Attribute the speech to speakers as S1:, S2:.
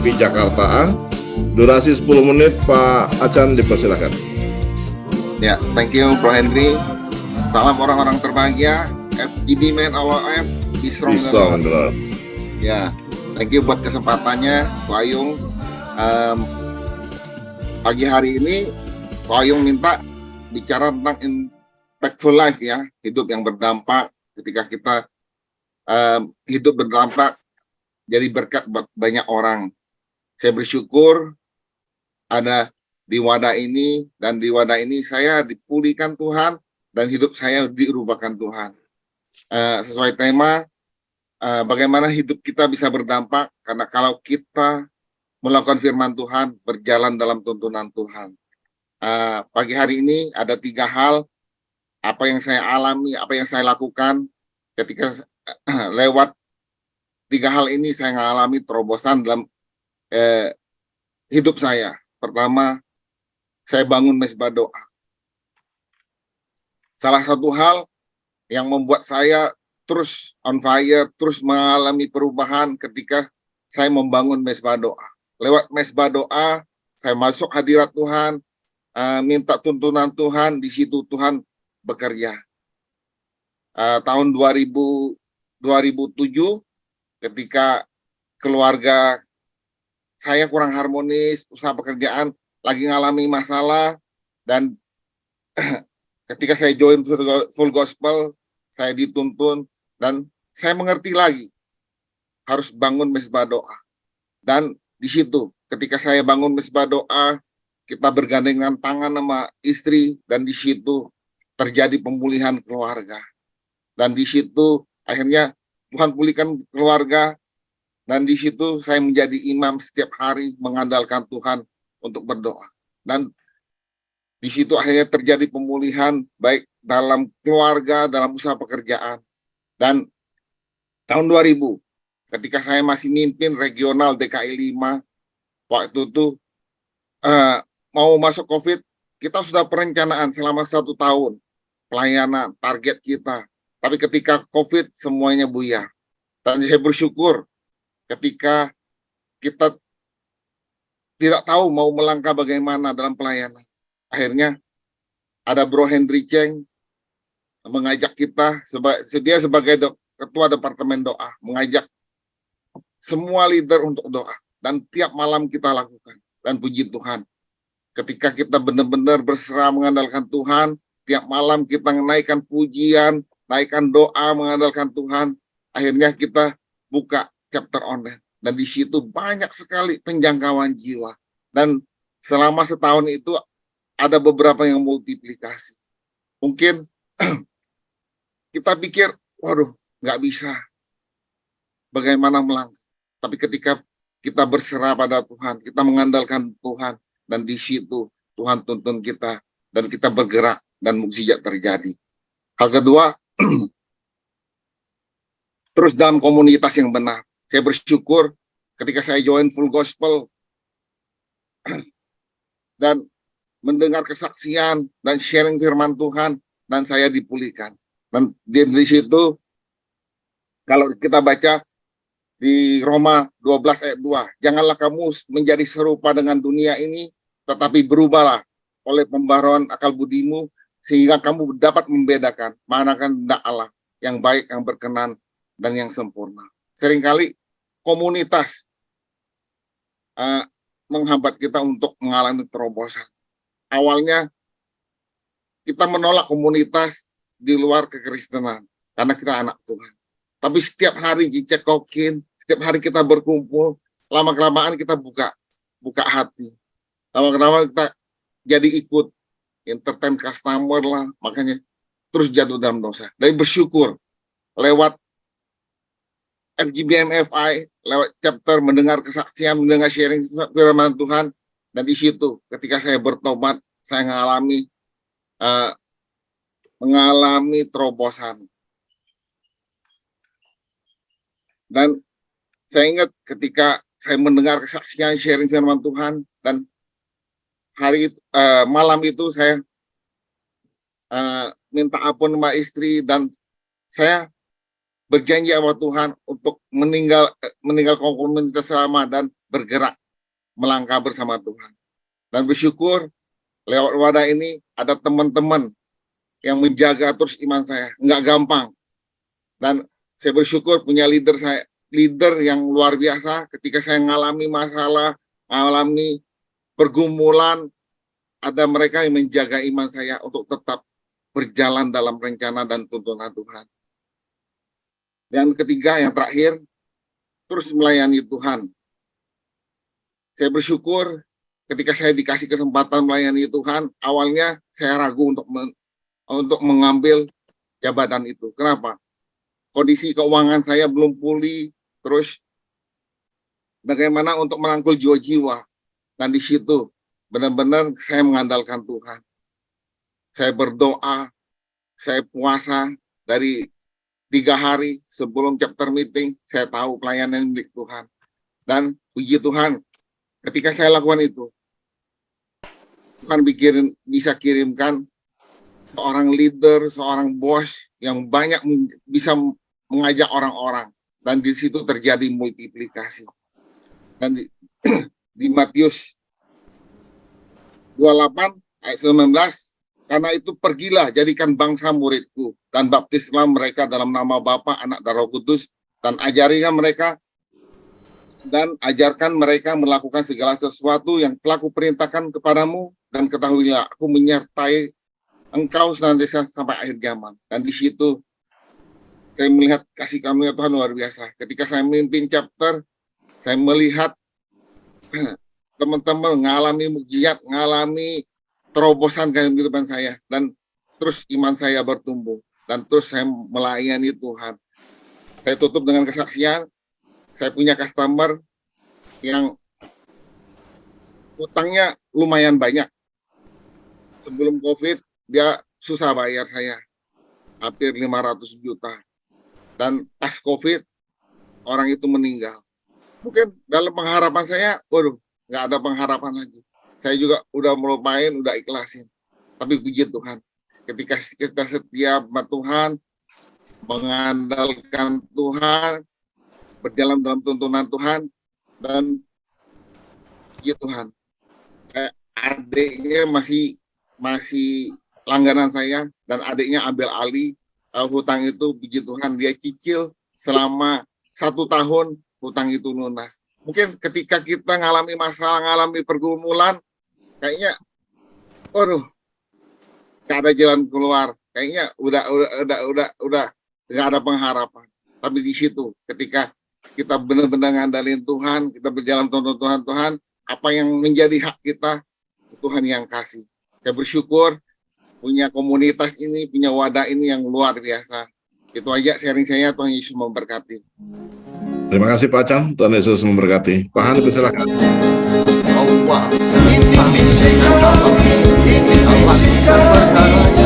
S1: TV Jakartaan. Durasi 10 menit, Pak Acan dipersilakan.
S2: Ya, thank you Bro Henry. Salam orang-orang terbahagia. FGB Man OM, be strong. Ya, thank you buat kesempatannya, Ko Ayung. Pagi hari ini, Ko Ayung minta bicara tentang impactful life ya, hidup yang berdampak. Ketika kita hidup berdampak, jadi berkat buat banyak orang. Saya bersyukur ada di wadah ini, dan di wadah ini saya dipulihkan Tuhan, dan hidup saya diubahkan Tuhan. Sesuai tema, bagaimana hidup kita bisa berdampak, karena kalau kita melakukan firman Tuhan, berjalan dalam tuntunan Tuhan. Pagi hari ini ada 3 hal, apa yang saya alami, apa yang saya lakukan, ketika lewat 3 hal ini saya mengalami terobosan dalam hidup saya. Pertama, saya bangun mesbah doa. Salah satu hal yang membuat saya terus on fire, terus mengalami perubahan ketika saya membangun mesbah doa. Lewat mesbah doa, saya masuk hadirat Tuhan, minta tuntunan Tuhan, di situ Tuhan bekerja. Tahun 2007, ketika keluarga saya kurang harmonis, usaha pekerjaan lagi ngalami masalah, dan ketika saya join Full Gospel, saya dituntun, dan saya mengerti lagi harus bangun mesbah doa. Dan di situ, ketika saya bangun mesbah doa, kita bergandengan tangan sama istri, dan di situ terjadi pemulihan keluarga. Dan di situ akhirnya Tuhan pulihkan keluarga, dan di situ saya menjadi imam setiap hari mengandalkan Tuhan untuk berdoa. Dan di situ akhirnya terjadi pemulihan baik dalam keluarga, dalam usaha pekerjaan. Dan tahun 2000, ketika saya masih mimpin regional DKI 5, waktu itu mau masuk COVID, kita sudah perencanaan selama 1 tahun pelayanan, target kita. Tapi ketika COVID, semuanya buyar. Dan saya bersyukur ketika kita tidak tahu mau melangkah bagaimana dalam pelayanan. Akhirnya ada Bro Henry Cheng mengajak kita, dia sebagai ketua departemen doa, mengajak semua leader untuk doa. Dan tiap malam kita lakukan. Dan puji Tuhan, ketika kita benar-benar berserah mengandalkan Tuhan, tiap malam kita menaikkan pujian, naikkan doa mengandalkan Tuhan, akhirnya kita buka chapter online. Dan di situ banyak sekali penjangkauan jiwa. Dan selama setahun itu ada beberapa yang multiplikasi. Mungkin kita pikir, waduh, nggak bisa. Bagaimana melangkah? Tapi ketika kita berserah pada Tuhan, kita mengandalkan Tuhan, dan di situ Tuhan tuntun kita, dan kita bergerak, dan mukjizat terjadi. Hal kedua, terus dalam komunitas yang benar. Saya bersyukur ketika saya join Full Gospel, dan mendengar kesaksian dan sharing firman Tuhan, dan saya dipulihkan. Dan di situ, kalau kita baca di Roma 12 ayat 2, janganlah kamu menjadi serupa dengan dunia ini, tetapi berubahlah oleh pembaharuan akal budimu, sehingga kamu dapat membedakan manakah kehendak Allah yang baik, yang berkenan, dan yang sempurna. Seringkali komunitas menghambat kita untuk mengalami terobosan. Awalnya kita menolak komunitas di luar kekristenan karena kita anak Tuhan. Tapi setiap hari dicekokin, setiap hari kita berkumpul, lama-kelamaan kita buka hati. Lama-kelamaan kita jadi ikut entertain customer lah, makanya terus jatuh dalam dosa. Dan bersyukur lewat FGBMFI, lewat chapter mendengar kesaksian, mendengar sharing firman Tuhan, dan di situ ketika saya bertobat, saya mengalami terobosan. Dan saya ingat ketika saya mendengar kesaksian sharing firman Tuhan, dan malam itu saya minta ampun sama istri, dan saya berjanji sama Tuhan untuk meninggal komunitas lama dan bergerak melangkah bersama Tuhan. Dan bersyukur lewat wadah ini ada teman-teman yang menjaga terus iman saya. Nggak gampang. Dan saya bersyukur punya leader yang luar biasa. Ketika saya mengalami masalah, mengalami pergumulan, ada mereka yang menjaga iman saya untuk tetap berjalan dalam rencana dan tuntunan Tuhan. Yang ketiga, yang terakhir, terus melayani Tuhan. Saya bersyukur ketika saya dikasih kesempatan melayani Tuhan, awalnya saya ragu untuk mengambil jabatan itu. Kenapa? Kondisi keuangan saya belum pulih, terus bagaimana untuk merangkul jiwa-jiwa. Dan di situ benar-benar saya mengandalkan Tuhan. Saya berdoa, saya puasa dari 3 hari sebelum chapter meeting, saya tahu pelayanan milik Tuhan. Dan puji Tuhan, ketika saya lakukan itu, Tuhan bisa kirimkan seorang leader, seorang bos yang banyak bisa mengajak orang-orang. Dan di situ terjadi multiplikasi. Dan di Matius 28 ayat 19, karena itu pergilah jadikan bangsa muridku dan baptislah mereka dalam nama Bapa, Anak dan Roh Kudus, dan ajarkan mereka melakukan segala sesuatu yang telah kuperintahkan kepadamu, dan ketahuilah aku menyertai engkau senantiasa sampai akhir zaman. Dan di situ saya melihat kasih karunia Tuhan luar biasa. Ketika saya memimpin chapter, saya melihat teman-teman mengalami mukjizat, mengalami terobosan kehidupan saya, dan terus iman saya bertumbuh, dan terus saya melayani Tuhan. Saya tutup dengan kesaksian. Saya punya customer yang utangnya lumayan banyak. Sebelum COVID, dia susah bayar saya, hampir 500 juta. Dan pas COVID, orang itu meninggal. Mungkin dalam pengharapan saya, waduh, nggak ada pengharapan lagi. Saya juga udah melupain, udah ikhlasin. Tapi puji Tuhan, ketika kita setia sama Tuhan, mengandalkan Tuhan, berjalan dalam tuntunan Tuhan, dan puji Tuhan, adiknya masih langganan saya, dan adiknya ambil alih hutang itu. Puji Tuhan, dia cicil selama 1 tahun, hutang itu lunas. Mungkin ketika kita ngalami masalah, ngalami pergumulan, kayaknya, waduh, gak ada jalan keluar. Kayaknya udah gak ada pengharapan. Tapi di situ, ketika kita benar-benar ngandalin Tuhan, kita berjalan tuntunan Tuhan, apa yang menjadi hak kita, Tuhan yang kasih. Saya bersyukur punya komunitas ini, punya wadah ini yang luar biasa. Itu aja sharing saya. Tuhan Yesus memberkati.
S1: Terima kasih Pak Achan, Tuhan Yesus memberkati. Pak Han, silakan.
S3: Ini misi kami, ini misi kami.